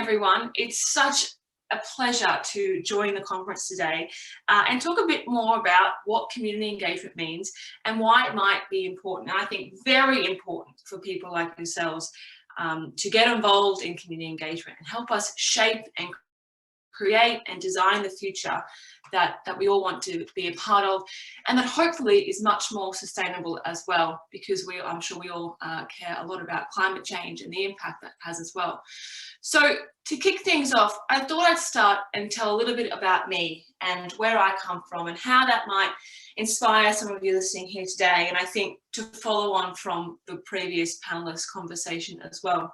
everyone. It's such a pleasure to join the conference today and talk a bit more about what community engagement means and why it might be important, and I think very important for people like yourselves to get involved in community engagement and help us shape and create and design the future that we all want to be a part of, and that hopefully is much more sustainable as well, because I'm sure we all care a lot about climate change and the impact that has as well. So to kick things off, I thought I'd start and tell a little bit about me and where I come from and how that might inspire some of you listening here today, and I think to follow on from the previous panelist conversation as well.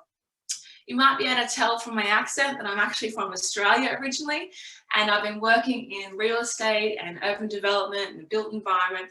You might be able to tell from my accent that I'm actually from Australia originally, and I've been working in real estate and urban development and the built environment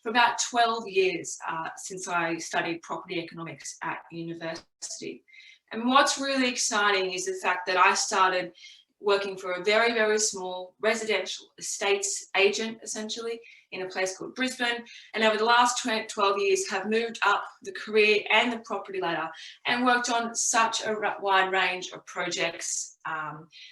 for about 12 years since I studied property economics at university. And what's really exciting is the fact that I started working for a very, very small residential estates agent, essentially, in a place called Brisbane, and over the last 12 years have moved up the career and the property ladder and worked on such a wide range of projects,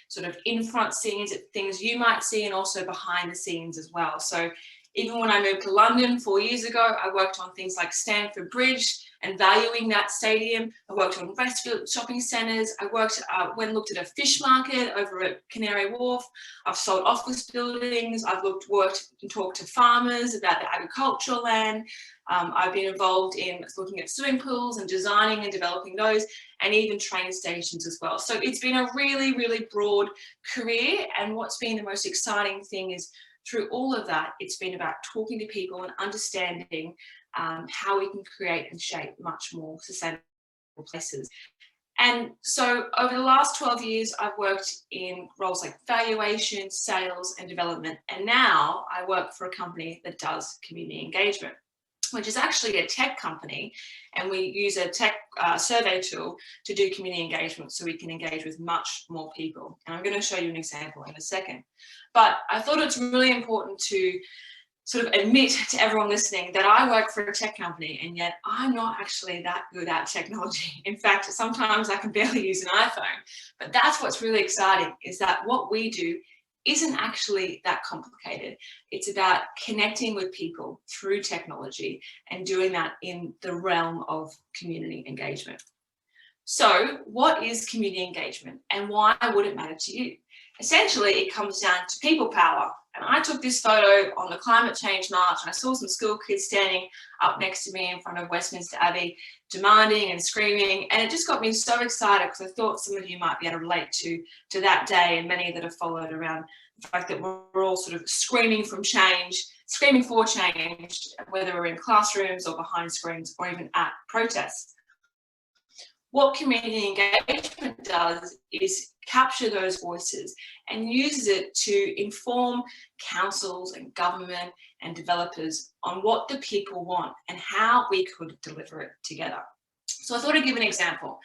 sort of in front scenes, things you might see, and also behind the scenes as well. So even when I moved to London 4 years ago, I worked on things like Stamford Bridge and valuing that stadium. I worked on Westfield shopping centres. I went and looked at a fish market over at Canary Wharf. I've sold office buildings. I've worked and talked to farmers about the agricultural land. I've been involved in looking at swimming pools and designing and developing those, and even train stations as well. So it's been a really, really broad career, and what's been the most exciting thing is through all of that, it's been about talking to people and understanding how we can create and shape much more sustainable places. And so over the last 12 years, I've worked in roles like valuation, sales, and development. And now I work for a company that does community engagement, which is actually a tech company, and we use a tech survey tool to do community engagement so we can engage with much more people. And I'm going to show you an example in a second. But I thought it's really important to sort of admit to everyone listening that I work for a tech company, and yet I'm not actually that good at technology. In fact, sometimes I can barely use an iPhone. But that's what's really exciting, is that what we do isn't actually that complicated. It's about connecting with people through technology and doing that in the realm of community engagement. So what is community engagement, and why would it matter to you? Essentially, it comes down to people power. And I took this photo on the climate change march, and I saw some school kids standing up next to me in front of Westminster Abbey, demanding and screaming. And it just got me so excited, because I thought some of you might be able to relate to that day, and many that have followed, around the fact that we're all sort of screaming for change, whether we're in classrooms or behind screens or even at protests. What community engagement does is capture those voices and uses it to inform councils and government and developers on what the people want and how we could deliver it together. So I thought I'd give an example.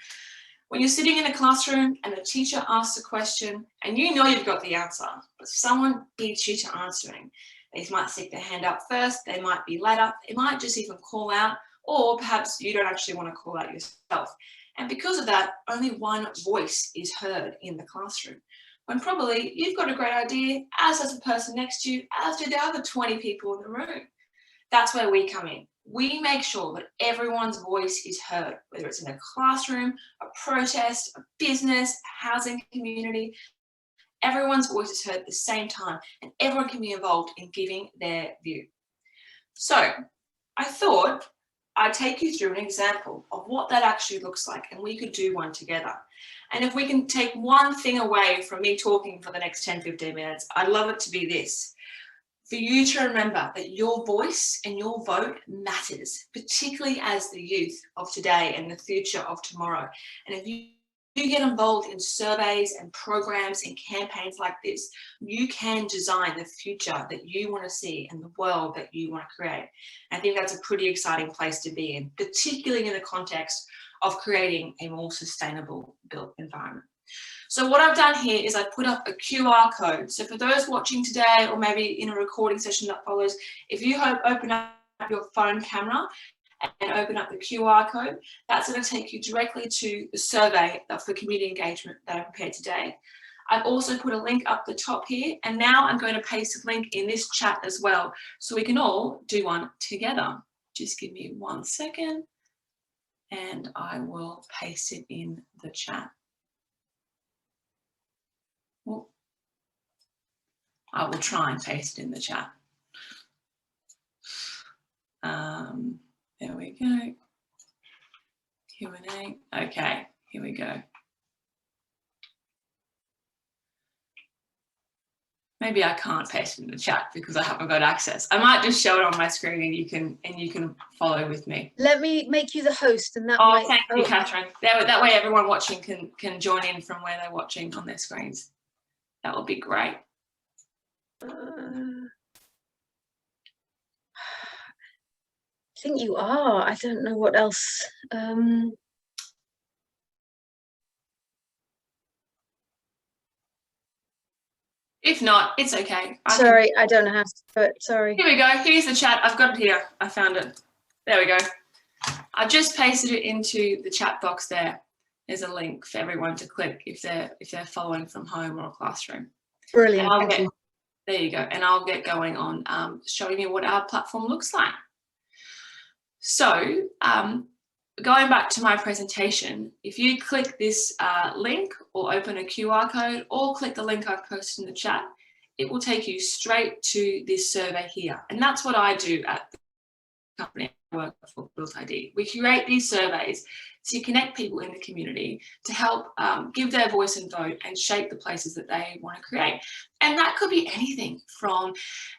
When you're sitting in a classroom and the teacher asks a question and you know you've got the answer, but someone beats you to answering, they might stick their hand up first, they might be later, they might just even call out, or perhaps you don't actually want to call out yourself. And because of that, only one voice is heard in the classroom, when probably you've got a great idea, as does the person next to you, as do the other 20 people in the room. That's where we come in. We make sure that everyone's voice is heard, whether it's in a classroom, a protest, a business, a housing community. Everyone's voice is heard at the same time, and everyone can be involved in giving their view. So I thought I'd take you through an example of what that actually looks like, and we could do one together. And if we can take one thing away from me talking for the next 10-15 minutes, I'd love it to be this: for you to remember that your voice and your vote matters, particularly as the youth of today and the future of tomorrow. And if you get involved in surveys and programs and campaigns like this, you can design the future that you want to see and the world that you want to create. I think that's a pretty exciting place to be in, particularly in the context of creating a more sustainable built environment. So what I've done here is I've put up a QR code. So for those watching today, or maybe in a recording session that follows, if you open up your phone camera and open up the QR code, that's going to take you directly to the survey for community engagement that I prepared today. I've also put a link up the top here, and now I'm going to paste a link in this chat as well, so we can all do one together. Just give me 1 second, and I will paste it in the chat. I will try and paste it in the chat. There we go. Q&A. Okay, here we go. Maybe I can't paste it in the chat because I haven't got access. I might just show it on my screen and you can follow with me. Let me make you the host, and that might... thank you, Catherine. That way everyone watching can join in from where they're watching on their screens. That would be great. I think you are. I don't know what else. If not, it's okay. Sorry, I don't know how to do it. Sorry. Here we go. Here's the chat. I've got it here. I found it. There we go. I've just pasted it into the chat box there. There's a link for everyone to click if they're following from home or a classroom. Brilliant. Thank you. There you go. And I'll get going on showing you what our platform looks like. So going back to my presentation, if you click this link or open a QR code or click the link I've posted in the chat, it will take you straight to this survey here. And that's what I do at the company I work for, Built ID. We create these surveys to connect people in the community to help give their voice and vote and shape the places that they want to create. And that could be anything from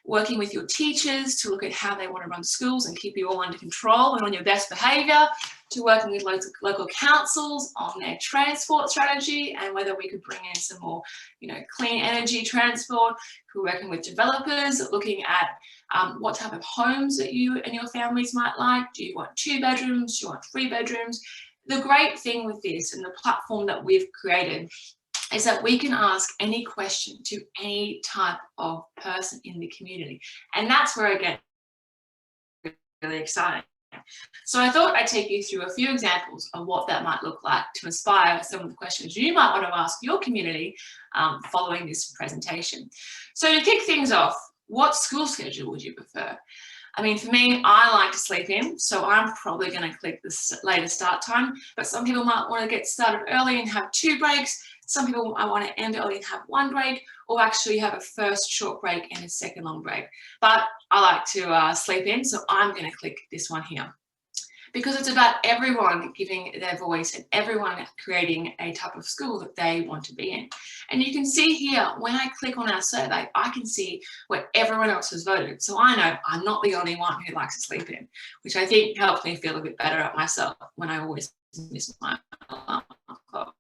working with your teachers to look at how they want to run schools and keep you all under control and on your best behaviour, to working with local councils on their transport strategy and whether we could bring in some more, clean energy transport. We're working with developers, looking at what type of homes that you and your families might like. Do you want 2 bedrooms? Do you want 3 bedrooms? The great thing with this and the platform that we've created is that we can ask any question to any type of person in the community. And that's where I get really excited. So I thought I'd take you through a few examples of what that might look like to inspire some of the questions you might want to ask your community following this presentation. So to kick things off, what school schedule would you prefer? I mean, for me, I like to sleep in, so I'm probably going to click this later start time, but some people might want to get started early and have 2 breaks. Some people might want to end early and have 1 break, or actually have a first short break and a second long break. But I like to sleep in, so I'm going to click this one here. Because it's about everyone giving their voice and everyone creating a type of school that they want to be in. And you can see here, when I click on our survey, I can see where everyone else has voted. So I know I'm not the only one who likes to sleep in, which I think helps me feel a bit better at myself when I always miss my alarm clock.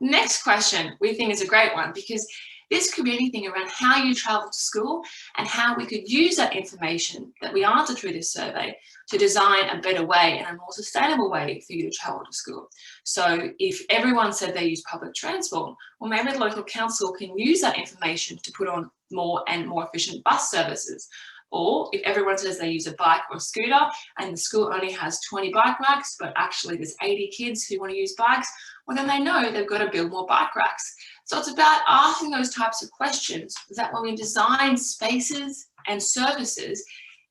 Next question we think is a great one, because this could be anything around how you travel to school and how we could use that information that we answer through this survey to design a better way and a more sustainable way for you to travel to school. So if everyone said they use public transport, well, maybe the local council can use that information to put on more and more efficient bus services. Or if everyone says they use a bike or a scooter and the school only has 20 bike racks, but actually there's 80 kids who want to use bikes, well, then they know they've got to build more bike racks. So it's about asking those types of questions, that when we design spaces and services,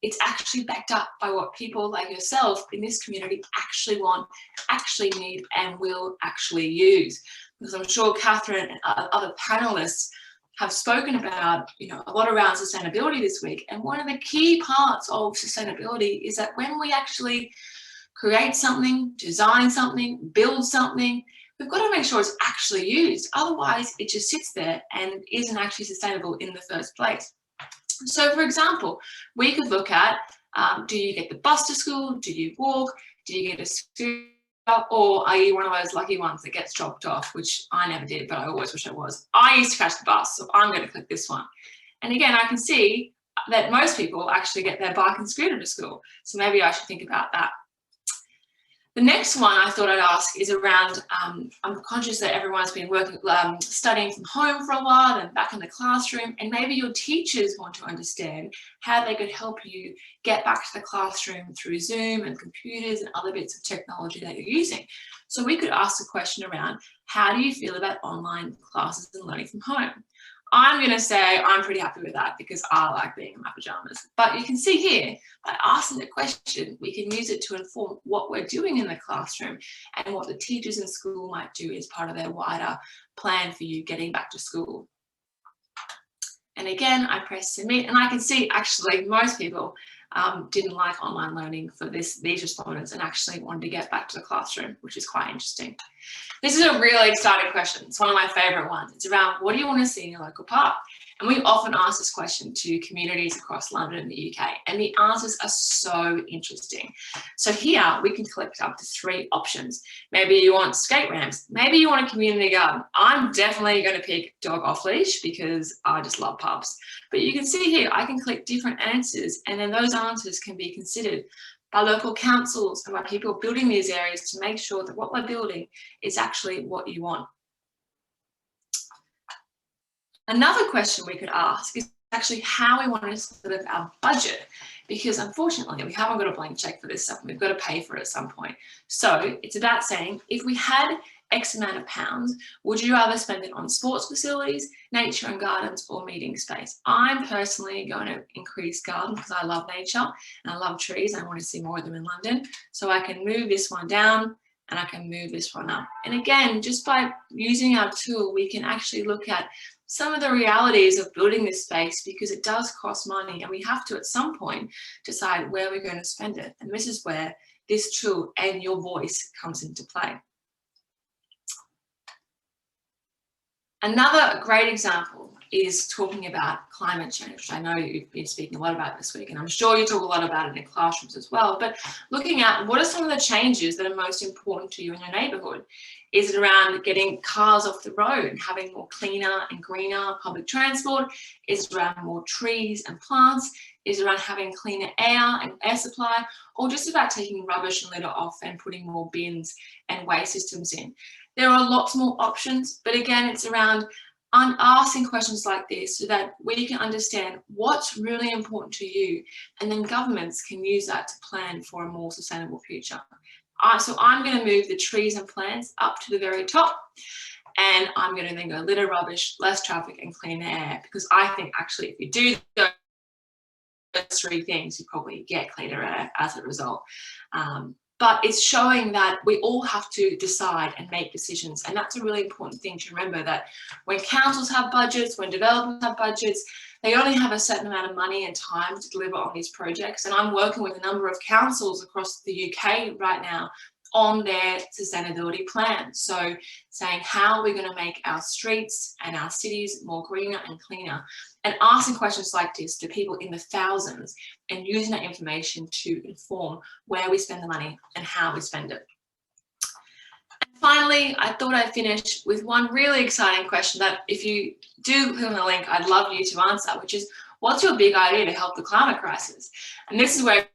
it's actually backed up by what people like yourself in this community actually want, actually need, and will actually use. Because I'm sure Catherine and other panelists have spoken about, a lot around sustainability this week. And one of the key parts of sustainability is that when we actually create something, design something, build something, we've got to make sure it's actually used. Otherwise, it just sits there and isn't actually sustainable in the first place. So, for example, we could look at, do you get the bus to school? Do you walk? Do you get a scooter? Or are you one of those lucky ones that gets dropped off, which I never did, but I always wish I was. I used to catch the bus, so I'm going to click this one. And again, I can see that most people actually get their bike and scooter to school. So maybe I should think about that. The next one I thought I'd ask is around, I'm conscious that everyone's been working, studying from home for a while and back in the classroom, and maybe your teachers want to understand how they could help you get back to the classroom through Zoom and computers and other bits of technology that you're using. So we could ask a question around, how do you feel about online classes and learning from home? I'm going to say I'm pretty happy with that because I like being in my pajamas. But you can see here, by asking the question, we can use it to inform what we're doing in the classroom and what the teachers in school might do as part of their wider plan for you getting back to school. And again, I press submit, and I can see actually most people didn't like online learning for these respondents and actually wanted to get back to the classroom, which is quite interesting. This is a really exciting question. It's one of my favourite ones. It's around, what do you want to see in your local park? And we often ask this question to communities across London and the UK, and the answers are so interesting. So here we can collect up to 3 options. Maybe you want skate ramps. Maybe you want a community garden. I'm definitely going to pick dog off leash because I just love pubs. But you can see here, I can click different answers, and then those answers can be considered by local councils and by people building these areas to make sure that what we're building is actually what you want. Another question we could ask is actually how we want to split up our budget, because unfortunately we haven't got a blank check for this stuff and we've got to pay for it at some point. So it's about saying, if we had X amount of pounds, would you rather spend it on sports facilities, nature and gardens, or meeting space? I'm personally going to increase garden because I love nature and I love trees. I want to see more of them in London. So I can move this one down and I can move this one up. And again, just by using our tool, we can actually look at some of the realities of building this space, because it does cost money and we have to at some point decide where we're going to spend it. And this is where this tool and your voice comes into play. Another great example is talking about climate change, which I know you've been speaking a lot about this week, and I'm sure you talk a lot about it in classrooms as well, but looking at what are some of the changes that are most important to you in your neighbourhood. Is it around getting cars off the road, having more cleaner and greener public transport? Is it around more trees and plants? Is it around having cleaner air and air supply? Or just about taking rubbish and litter off and putting more bins and waste systems in? There are lots more options, but again, it's around asking questions like this so that we can understand what's really important to you, and then governments can use that to plan for a more sustainable future. So I'm going to move the trees and plants up to the very top, and I'm going to then go litter, rubbish, less traffic and cleaner air, because I think actually if you do those 3 things, you probably get cleaner air as a result. But it's showing that we all have to decide and make decisions. And that's a really important thing to remember, that when councils have budgets, when developers have budgets, they only have a certain amount of money and time to deliver on these projects. And I'm working with a number of councils across the UK right now on their sustainability plan. So saying, how are we going to make our streets and our cities more greener and cleaner? And asking questions like this to people in the thousands and using that information to inform where we spend the money and how we spend it. And finally, I thought I'd finish with one really exciting question that if you do click on the link, I'd love you to answer, which is, what's your big idea to help the climate crisis? And this is where,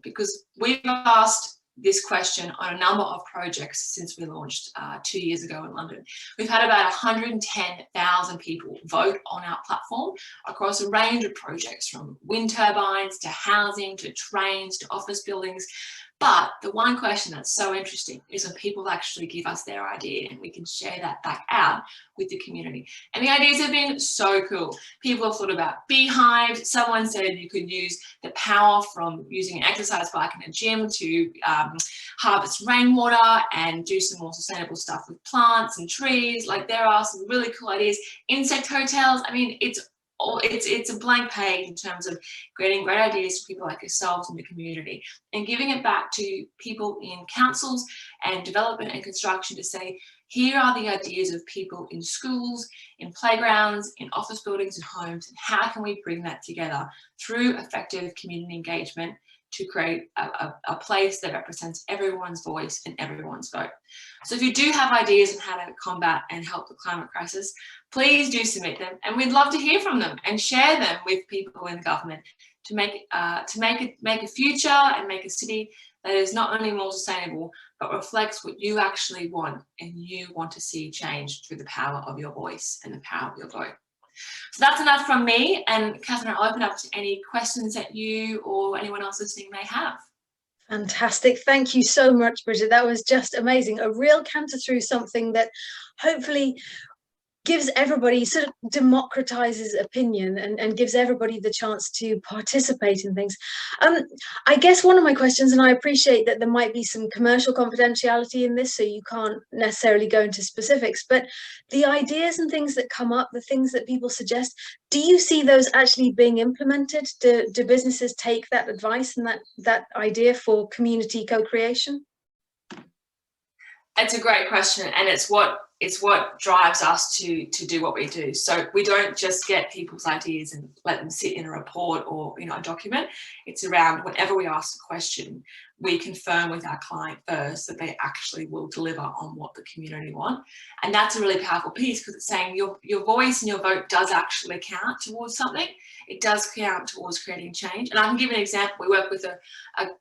because we've asked this question on a number of projects since we launched 2 years ago in London. We've had about 110,000 people vote on our platform across a range of projects, from wind turbines to housing to trains to office buildings. But the one question that's so interesting is when people actually give us their idea and we can share that back out with the community. And the ideas have been so cool. People have thought about beehives. Someone said you could use the power from using an exercise bike in a gym to harvest rainwater and do some more sustainable stuff with plants and trees. Like, there are some really cool ideas. Insect hotels. I mean, it's a blank page in terms of getting great ideas to people like yourselves in the community and giving it back to people in councils and development and construction to say, here are the ideas of people in schools, in playgrounds, in office buildings and homes, and how can we bring that together through effective community engagement to create a place that represents everyone's voice and everyone's vote. So if you do have ideas on how to combat and help the climate crisis, please do submit them, and we'd love to hear from them and share them with people in government to make a future and make a city that is not only more sustainable, but reflects what you actually want and you want to see change through the power of your voice and the power of your glow. So that's enough from me, and Catherine, I'll open up to any questions that you or anyone else listening may have. Fantastic. Thank you so much, Bridget. That was just amazing. A real canter through something that hopefully gives everybody, sort of democratizes opinion and gives everybody the chance to participate in things. I guess one of my questions, and I appreciate that there might be some commercial confidentiality in this, so you can't necessarily go into specifics, but the ideas and things that come up, the things that people suggest, do you see those actually being implemented? Do businesses take that advice and that idea for community co-creation? It's a great question, and it's what drives us to do what we do. So we don't just get people's ideas and let them sit in a report or a document. It's around whenever we ask a question, we confirm with our client first that they actually will deliver on what the community want. And that's a really powerful piece, because it's saying your voice and your vote does actually count towards something. It does count towards creating change. And I can give an example. We work with a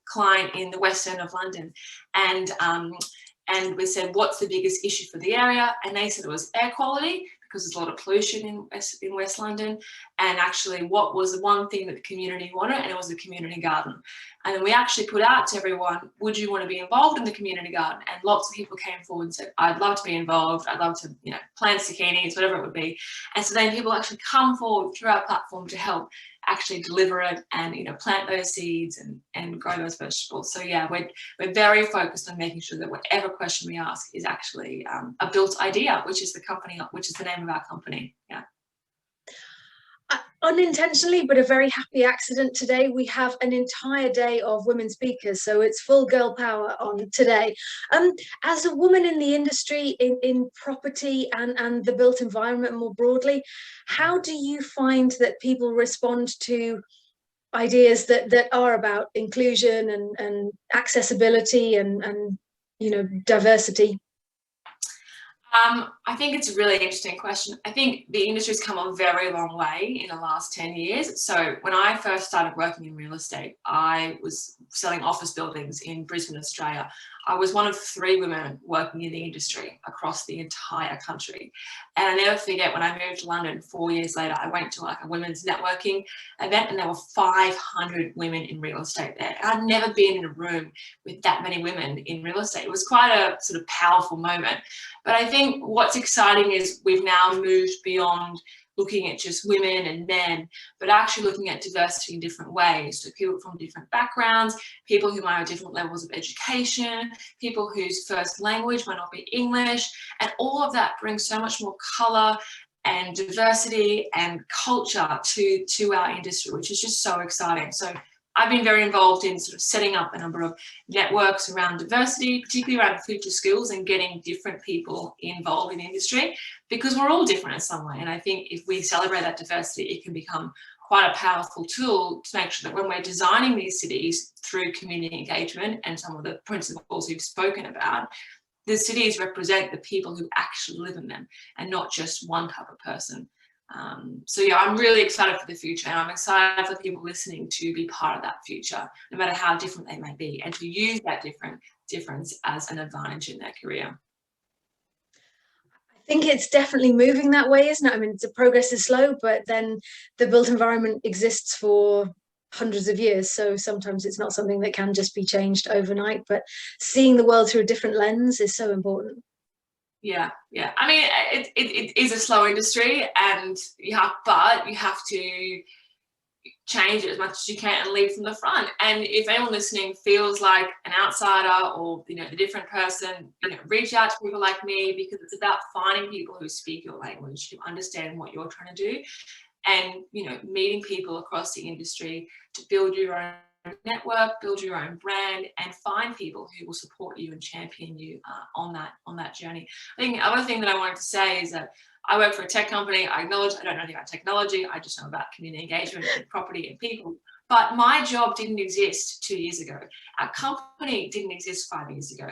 client in the West End of London, and we said, what's the biggest issue for the area? And they said it was air quality, because there's a lot of pollution in West London. And actually, what was the one thing that the community wanted? And it was the community garden. And then we actually put out to everyone, would you want to be involved in the community garden? And lots of people came forward and said, I'd love to be involved. I'd love to, plant zucchinis, whatever it would be. And so then people actually come forward through our platform to help actually deliver it and plant those seeds and grow those vegetables. So yeah, we're very focused on making sure that whatever question we ask is actually a built idea, which is the name of our company. Yeah. Unintentionally, but a very happy accident today. We have an entire day of women speakers, so it's full girl power on today. As a woman in the industry, in property and the built environment more broadly, how do you find that people respond to ideas that are about inclusion and accessibility and diversity? I think it's a really interesting question. I think the industry's come a very long way in the last 10 years. So when I first started working in real estate, I was selling office buildings in Brisbane, Australia. I was one of 3 women working in the industry across the entire country. And I never forget, when I moved to London 4 years later, I went to like a women's networking event, and there were 500 women in real estate there. And I'd never been in a room with that many women in real estate. It was quite a sort of powerful moment. But I think what's exciting is we've now moved beyond looking at just women and men, but actually looking at diversity in different ways. So people from different backgrounds, people who might have different levels of education, people whose first language might not be English, and all of that brings so much more colour and diversity and culture to our industry, which is just so exciting. So I've been very involved in sort of setting up a number of networks around diversity, particularly around future skills, and getting different people involved in the industry, because we're all different in some way. And I think if we celebrate that diversity, it can become quite a powerful tool to make sure that when we're designing these cities through community engagement and some of the principles we've spoken about, the cities represent the people who actually live in them and not just one type of person. So yeah, I'm really excited for the future, and I'm excited for people listening to be part of that future, no matter how different they may be, and to use that difference as an advantage in their career. I think it's definitely moving that way, isn't it? I mean, the progress is slow, but then the built environment exists for hundreds of years, so sometimes it's not something that can just be changed overnight, but seeing the world through a different lens is so important. Yeah. I mean, it is a slow industry, and you have to change it as much as you can and lead from the front. And if anyone listening feels like an outsider or the different person, reach out to people like me, because it's about finding people who speak your language, who understand what you're trying to do, and meeting people across the industry to build your own network, build your own brand, and find people who will support you and champion you on that journey. I think the other thing that I wanted to say is that I work for a tech company. I acknowledge I don't know anything about technology. I just know about community engagement and property and people. But my job didn't exist 2 years ago. Our company didn't exist 5 years ago.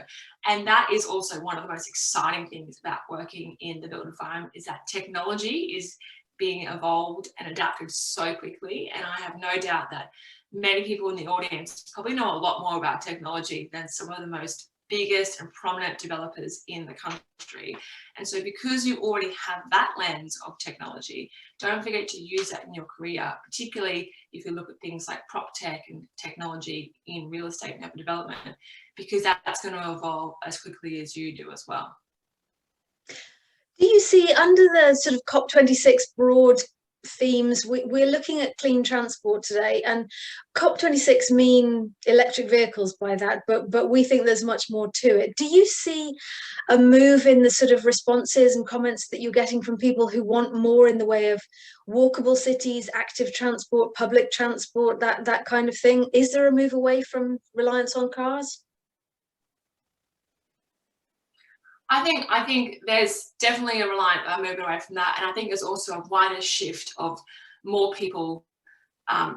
And that is also one of the most exciting things about working in the built environment, is that technology is being evolved and adapted so quickly. And I have no doubt that many people in the audience probably know a lot more about technology than some of the most biggest and prominent developers in the country. And so because you already have that lens of technology, don't forget to use that in your career, particularly if you look at things like prop tech and technology in real estate and urban development, because that's going to evolve as quickly as you do as well. Do you see, under the sort of COP26 broad themes, we're looking at clean transport today, and COP26 mean electric vehicles by that, but we think there's much more to it. Do you see a move in the sort of responses and comments that you're getting from people who want more in the way of walkable cities, active transport, public transport, that kind of thing? Is there a move away from reliance on cars? I think there's definitely a movement away from that, and I think there's also a wider shift of more people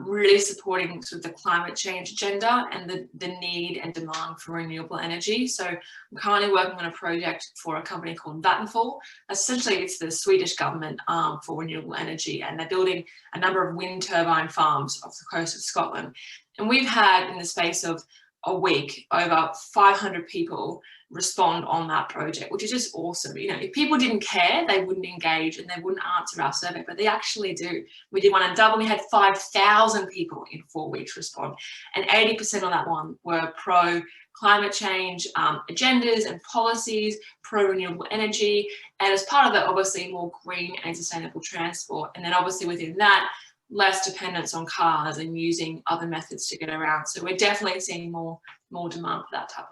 really supporting sort of the climate change agenda and the need and demand for renewable energy. So I'm currently working on a project for a company called Vattenfall. Essentially, it's the Swedish government for renewable energy, and they're building a number of wind turbine farms off the coast of Scotland. And we've had, in the space of a week, over 500 people respond on that project, which is just awesome. You know, if people didn't care, they wouldn't engage and they wouldn't answer our survey, but they actually do. We did one in Dublin, we had 5,000 people in 4 weeks respond, and 80% on that one were pro climate change agendas and policies, pro renewable energy, and as part of that, obviously more green and sustainable transport. And then obviously within that, less dependence on cars and using other methods to get around. So we're definitely seeing more demand for that type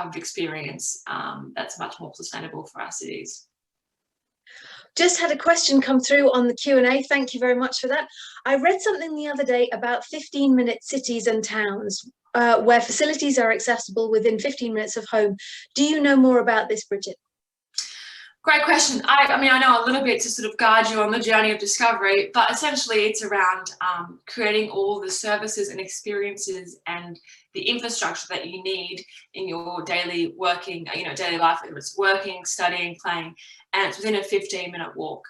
of experience that's much more sustainable for our cities. Just had a question come through on the Q&A. Thank you very much for that. I read something the other day about 15-minute cities and towns where facilities are accessible within 15 minutes of home. Do you know more about this, Bridget? Great question. I mean, I know a little bit to sort of guide you on the journey of discovery, but essentially it's around creating all the services and experiences and the infrastructure that you need in your daily working, daily life, whether it's working, studying, playing, and it's within a 15-minute walk.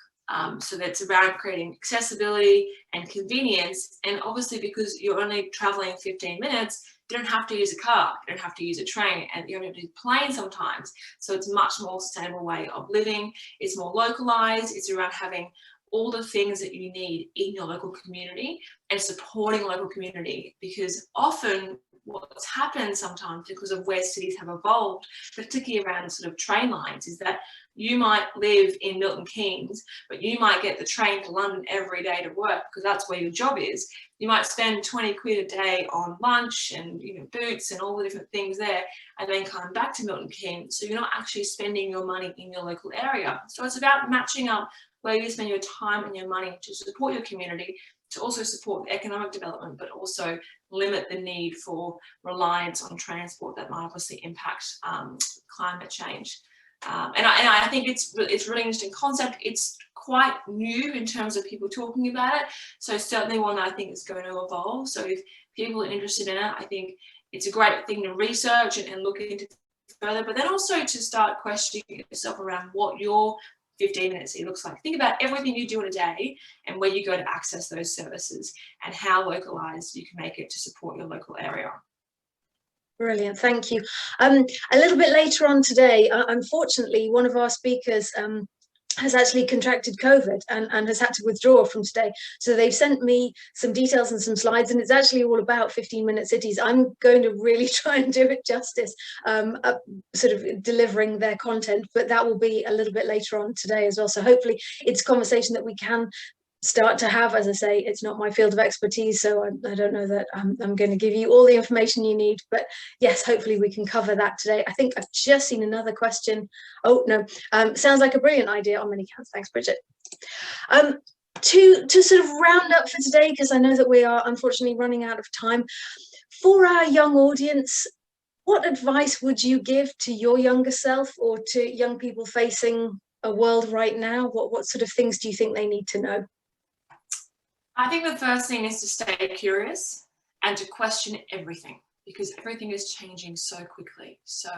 So that's around creating accessibility and convenience. And obviously, because you're only traveling 15 minutes, you don't have to use a car, you don't have to use a train, and you don't have to use a plane sometimes. So it's a much more sustainable way of living. It's more localized. It's around having all the things that you need in your local community and supporting local community, because often what's happened sometimes because of where cities have evolved, particularly around sort of train lines, is that you might live in Milton Keynes, but you might get the train to London every day to work because that's where your job is. You might spend 20 quid a day on lunch and boots and all the different things there, and then come back to Milton Keynes. So you're not actually spending your money in your local area. So it's about matching up where you spend your time and your money to support your community, to also support the economic development, but also limit the need for reliance on transport that might obviously impact climate change. And I think it's really interesting concept. It's quite new in terms of people talking about it. So certainly one that I think is going to evolve. So if people are interested in it, I think it's a great thing to research and look into further, but then also to start questioning yourself around what your 15-minute city looks like. Think about everything you do in a day and where you go to access those services and how localized you can make it to support your local area. Brilliant, thank you. A little bit later on today, unfortunately, one of our speakers has actually contracted COVID and has had to withdraw from today. So they've sent me some details and some slides, and it's actually all about 15-minute cities. I'm going to really try and do it justice, sort of delivering their content, but that will be a little bit later on today as well. So hopefully it's a conversation that we can start to have. As I say, it's not my field of expertise, so I don't know that I'm going to give you all the information you need, but yes, hopefully we can cover that today. I think I've just seen another question. Oh no, sounds like a brilliant idea on many counts. Thanks, Bridget. To sort of round up for today, because I know that we are unfortunately running out of time, for our young audience, what advice would you give to your younger self or to young people facing a world right now? What sort of things do you think they need to know? I think the first thing is to stay curious and to question everything. because everything is changing so quickly. So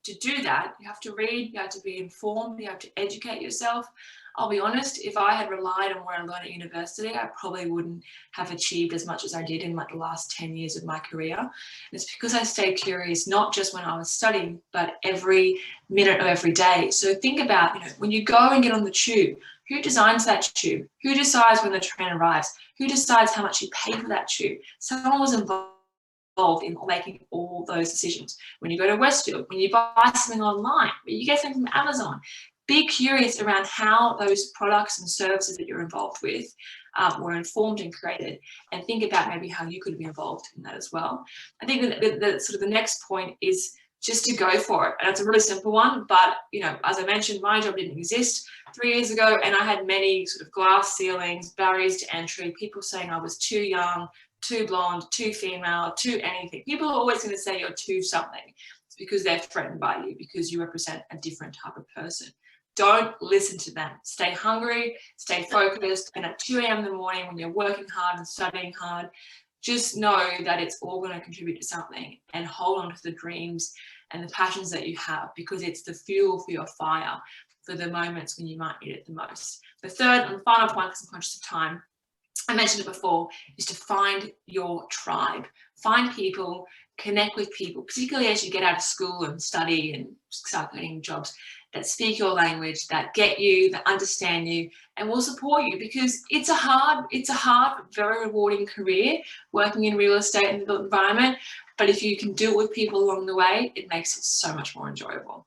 to do that, you have to read, you have to be informed, you have to educate yourself. I'll be honest, if I had relied on what I learned at university, I probably wouldn't have achieved as much as I did in like the last 10 years of my career. And it's because I stayed curious, not just when I was studying, but every minute of every day. So think about, you know, when you go and get on the tube, who designs that tube? Who decides when the train arrives? Who decides how much you pay for that tube? Someone was involved in making all those decisions. When you go to Westfield, when you buy something online, when you get something from Amazon, be curious around how those products and services that you're involved with were informed and created, and think about maybe how you could be involved in that as well. I think that the sort of the next point is just to go for it. And it's a really simple one, but you know, as I mentioned, my job didn't exist 3 years ago, and I had many sort of glass ceilings, barriers to entry, people saying I was too young, too blonde, too female, too anything. People are always going to say you're too something. It's because they're threatened by you, because you represent a different type of person. Don't listen to them. Stay hungry, stay focused, and at 2 a.m. in the morning when you're working hard and studying hard, just know that it's all going to contribute to something, and hold on to the dreams and the passions that you have, because it's the fuel for your fire for the moments when you might need it the most. The third and final point, because I'm conscious of time, I mentioned it before, is to find your tribe. Find people, connect with people, particularly as you get out of school and study and start getting jobs that speak your language, that get you, that understand you, and will support you, because it's a hard, very rewarding career working in real estate and the built environment. But if you can do it with people along the way, it makes it so much more enjoyable.